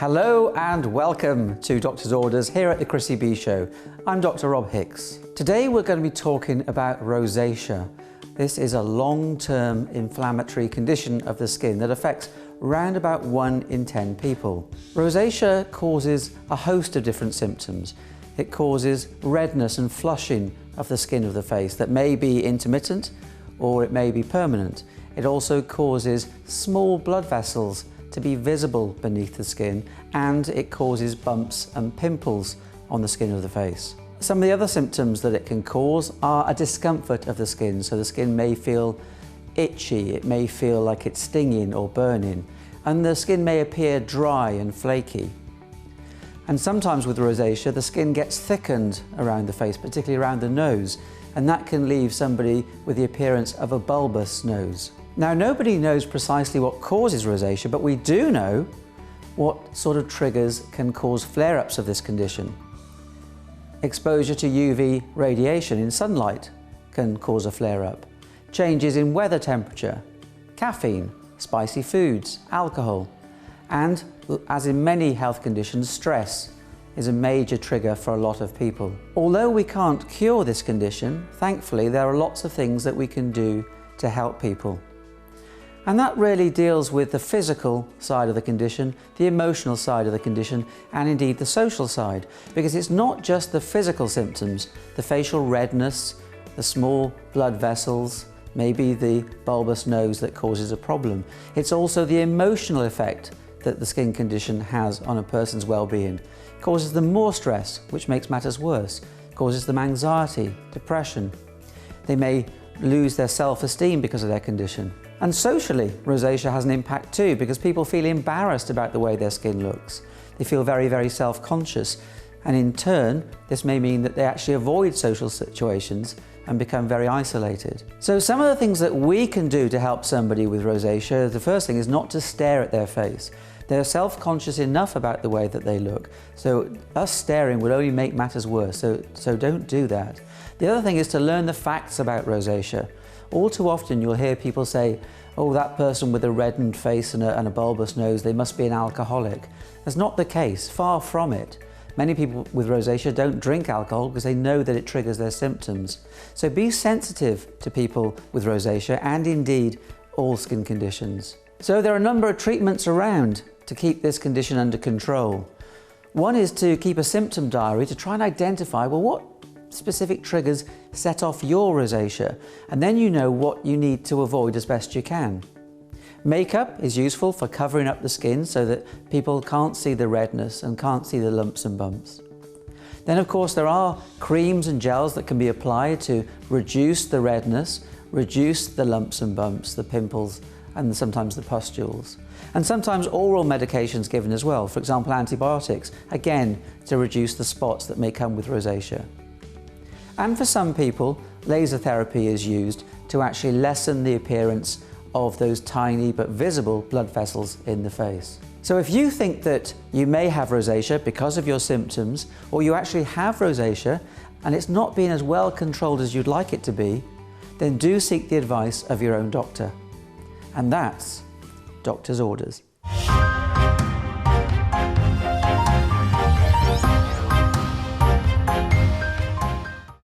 Hello and welcome to Doctor's Orders here at the Chrissy B Show. I'm Dr. Rob Hicks. Today we're going to be talking about rosacea. This is a long-term inflammatory condition of the skin that affects around about 1 in 10 people. Rosacea causes a host of different symptoms. It causes redness and flushing of the skin of the face that may be intermittent or it may be permanent. It also causes small blood vessels to be visible beneath the skin, and it causes bumps and pimples on the skin of the face. Some of the other symptoms that it can cause are a discomfort of the skin, so the skin may feel itchy, it may feel like it's stinging or burning, and the skin may appear dry and flaky. And sometimes with rosacea, the skin gets thickened around the face, particularly around the nose, and that can leave somebody with the appearance of a bulbous nose. Now, nobody knows precisely what causes rosacea, but we do know what sort of triggers can cause flare-ups of this condition. Exposure to UV radiation in sunlight can cause a flare-up. Changes in weather temperature, caffeine, spicy foods, alcohol, and, as in many health conditions, stress is a major trigger for a lot of people. Although we can't cure this condition, thankfully there are lots of things that we can do to help people. And that really deals with the physical side of the condition, the emotional side of the condition, and indeed the social side. Because it's not just the physical symptoms, the facial redness, the small blood vessels, maybe the bulbous nose that causes a problem. It's also the emotional effect that the skin condition has on a person's well-being. It causes them more stress, which makes matters worse. It causes them anxiety, depression. They may lose their self-esteem because of their condition. And socially, rosacea has an impact too, because people feel embarrassed about the way their skin looks. They feel very, very self-conscious, and in turn, this may mean that they actually avoid social situations and become very isolated. So some of the things that we can do to help somebody with rosacea, the first thing is not to stare at their face. They're self-conscious enough about the way that they look, so us staring would only make matters worse, so don't do that. The other thing is to learn the facts about rosacea. All too often you'll hear people say, oh, that person with a reddened face and a bulbous nose, they must be an alcoholic. That's not the case, far from it. Many people with rosacea don't drink alcohol because they know that it triggers their symptoms. So be sensitive to people with rosacea and indeed all skin conditions. So there are a number of treatments around to keep this condition under control. One is to keep a symptom diary to try and identify, well, what specific triggers set off your rosacea, and then you know what you need to avoid as best you can. Makeup is useful for covering up the skin so that people can't see the redness and can't see the lumps and bumps. Then of course there are creams and gels that can be applied to reduce the redness, reduce the lumps and bumps, the pimples, and sometimes the pustules. And sometimes oral medications given as well, for example antibiotics, again to reduce the spots that may come with rosacea. And for some people, laser therapy is used to actually lessen the appearance of those tiny but visible blood vessels in the face. So if you think that you may have rosacea because of your symptoms, or you actually have rosacea and it's not being as well controlled as you'd like it to be, then do seek the advice of your own doctor. And that's Doctor's Orders.